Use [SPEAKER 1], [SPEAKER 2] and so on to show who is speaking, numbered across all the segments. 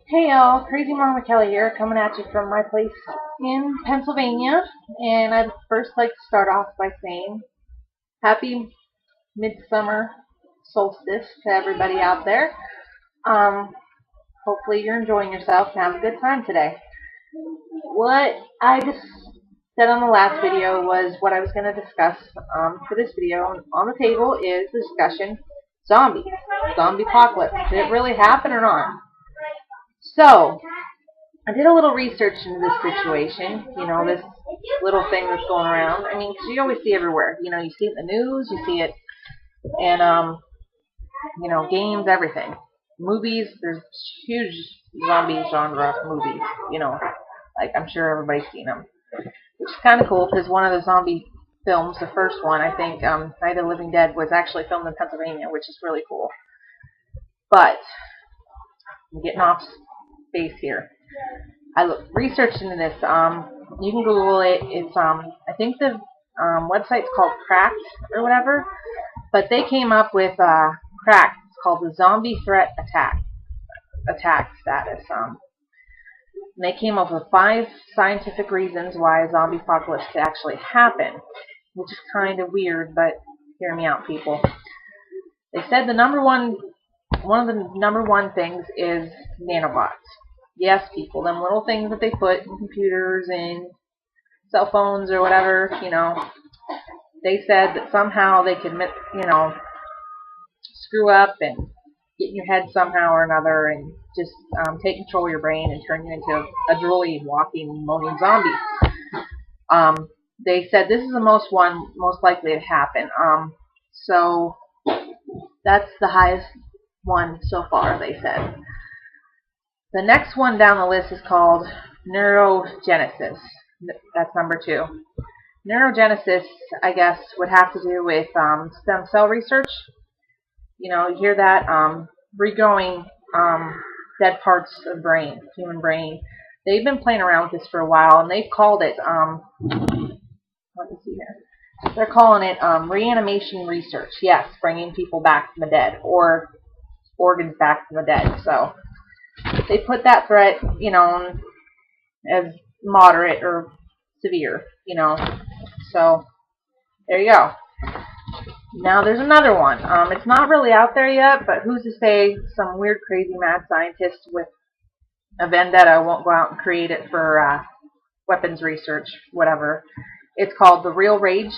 [SPEAKER 1] Hey y'all, Crazy Mama Kelly here, coming at you from my place in Pennsylvania. And I'd first like to start off by saying happy midsummer solstice to everybody out there. Um, Hopefully you're enjoying yourself and have a good time today. What I just said on the last video was what I was going to discuss for this video. On the table is the discussion zombies, zombie apocalypse. Did it really happen or not? So, I did a little research into this situation, this little thing that's going around. I mean, 'cause you always see everywhere. You see it in the news, you see it in, games, everything. Movies, there's huge zombie genre movies, like I'm sure everybody's seen them. Which is kind of cool because one of the zombie films, the first one, I think, Night of the Living Dead, was actually filmed in Pennsylvania, which is really cool. But, I'm getting off base here. I researched into this. You can Google it. It's I think the website's called Cracked or whatever, but they came up with Cracked. It's called the Zombie Threat Attack Status. They came up with 5 scientific reasons why a zombie apocalypse could actually happen, which is kind of weird, but hear me out, people. They said one of the number one things is nanobots. Yes, people, them little things that they put in computers and cell phones or whatever, they said that somehow they could, screw up and get in your head somehow or another and just take control of your brain and turn you into a drooly, walking, moaning zombie. They said this is the most likely to happen. So that's the highest one so far, they said. The next one down the list is called neurogenesis. That's number 2. Neurogenesis, I guess, would have to do with stem cell research. You hear that, regrowing dead parts of brain, human brain. They've been playing around with this for a while, and they've called it, let me see here. They're calling it reanimation research. Yes, bringing people back from the dead, or organs back from the dead. So they put that threat, as moderate or severe, So there you go. Now there's another one. It's not really out there yet, but who's to say some weird, crazy, mad scientist with a vendetta won't go out and create it for weapons research, whatever. It's called the real rage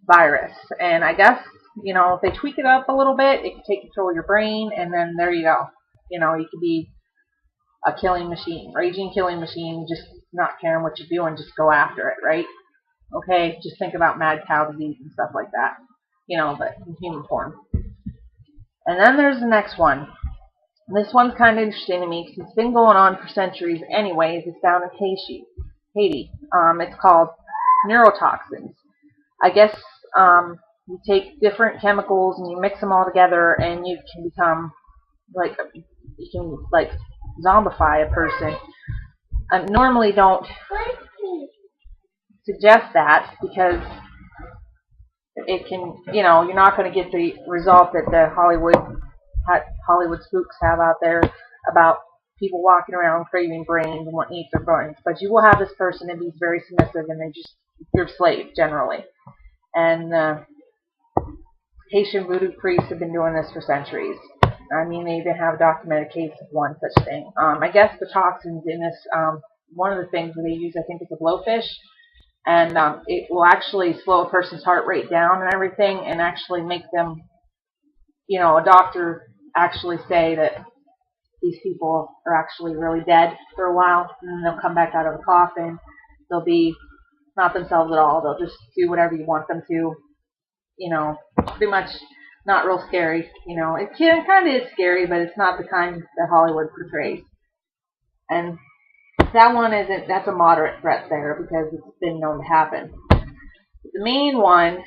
[SPEAKER 1] virus. And I guess, if they tweak it up a little bit, it can take control of your brain, and then there you go. You could be a killing machine, raging killing machine, just not caring what you're doing, just go after it, right? Okay, just think about mad cow disease and stuff like that, but in human form. And then there's the next one. This one's kind of interesting to me because it's been going on for centuries anyways. It's down in Haiti. It's called neurotoxins. I guess you take different chemicals and you mix them all together and you can become zombify a person. I normally don't suggest that because it can, you're not going to get the result that the Hollywood spooks have out there about people walking around craving brains and wanting to eat their brains. But you will have this person and be very submissive, and they're slaves generally. And Haitian voodoo priests have been doing this for centuries. I mean, they even have a documented case of one such thing. I guess the toxins in this, one of the things that they use, I think, is a blowfish. And it will actually slow a person's heart rate down and everything, and actually make them, a doctor actually say that these people are actually really dead for a while, and then they'll come back out of the coffin. They'll be not themselves at all. They'll just do whatever you want them to, pretty much not real scary. It kind of is scary, but it's not the kind that Hollywood portrays. And that one that's a moderate threat there because it's been known to happen. The main one,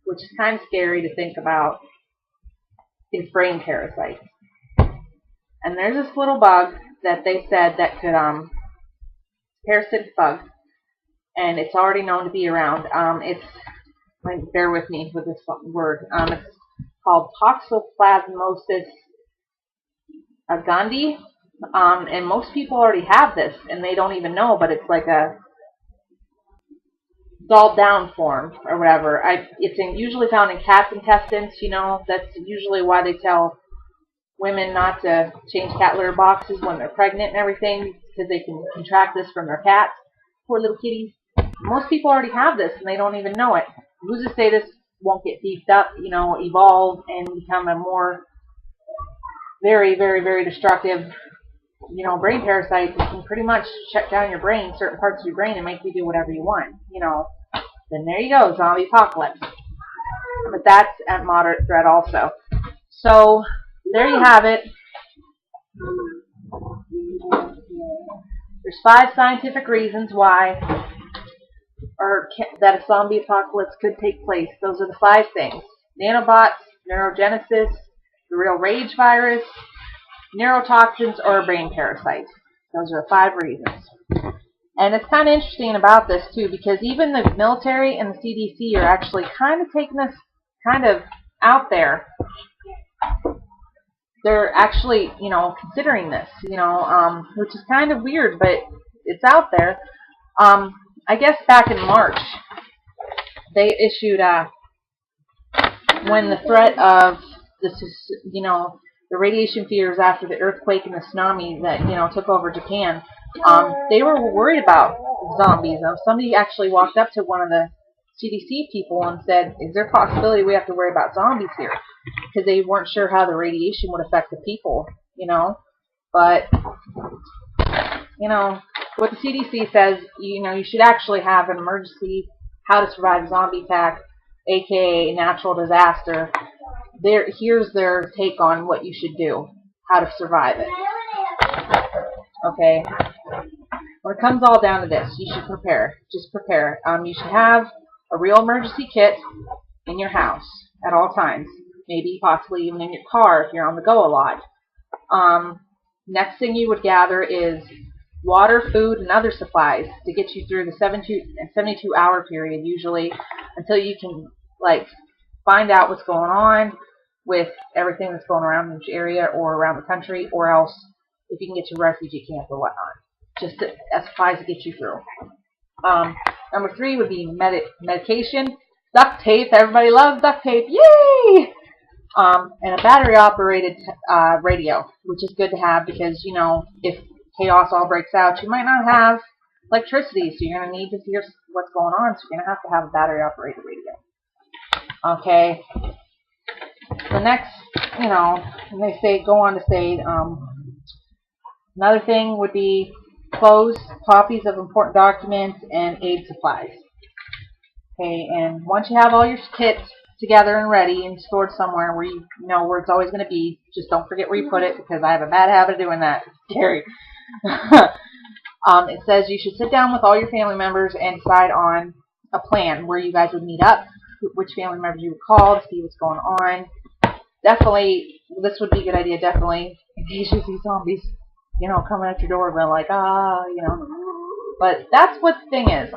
[SPEAKER 1] which is kind of scary to think about, is brain parasites. And there's this little bug that they said that could, parasitic bug, and it's already known to be around. Bear with me with this word. It's called toxoplasmosis a Gandhi, and most people already have this, and they don't even know, but it's like a dulled down form or whatever. Usually found in cat's intestines. That's usually why they tell women not to change cat litter boxes when they're pregnant and everything, because they can contract this from their cats. Poor little kitties. Most people already have this, and they don't even know it. Who's to say this won't get beefed up, evolve and become a more very, very, very destructive, brain parasite that can pretty much shut down your brain, certain parts of your brain, and make you do whatever you want, Then there you go, zombie apocalypse. But that's at moderate threat also. So, there you have it. There's 5 scientific reasons why that a zombie apocalypse could take place. Those are the 5 things. Nanobots, neurogenesis, the real rage virus, neurotoxins, or a brain parasite. Those are the 5 reasons. And it's kind of interesting about this, too, because even the military and the CDC are actually kind of taking this kind of out there. They're actually, considering this, which is kind of weird, but it's out there. I guess back in March, they issued when the threat of this is, the radiation fears after the earthquake and the tsunami that, took over Japan, they were worried about zombies. Somebody actually walked up to one of the CDC people and said, is there a possibility we have to worry about zombies here? Because they weren't sure how the radiation would affect the people, But, what the CDC says, you should actually have an emergency how to survive a zombie attack, aka natural disaster. Here's their take on what you should do, how to survive it. Okay. When it comes all down to this, you should prepare. Just prepare. You should have a real emergency kit in your house at all times. Maybe possibly even in your car if you're on the go a lot. Next thing you would gather is water, food, and other supplies to get you through the 72-hour period usually until you can find out what's going on with everything that's going around in each area or around the country, or else if you can get to a refugee camp or whatnot. Just as supplies to get you through. Number 3 would be medication, duct tape. Everybody loves duct tape. Yay! And a battery-operated radio, which is good to have because, if chaos all breaks out, you might not have electricity, so you're going to need to hear what's going on, so you're going to have a battery-operated radio. Okay. The next, they go on to say, another thing would be clothes, copies of important documents, and aid supplies. Okay, and once you have all your kits together and ready and stored somewhere where you know where it's always going to be, just don't forget where you put it, because I have a bad habit of doing that. It's scary. It says you should sit down with all your family members and decide on a plan where you guys would meet up, which family members you would call to see what's going on. Definitely, this would be a good idea, definitely, in case you see zombies, coming at your door, going like, But that's what the thing is.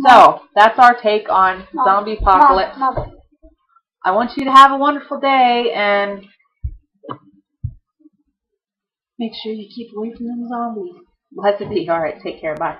[SPEAKER 1] So, that's our take on zombie apocalypse. I want you to have a wonderful day, and make sure you keep away from them zombies. Blessed be. Alright, take care. Bye.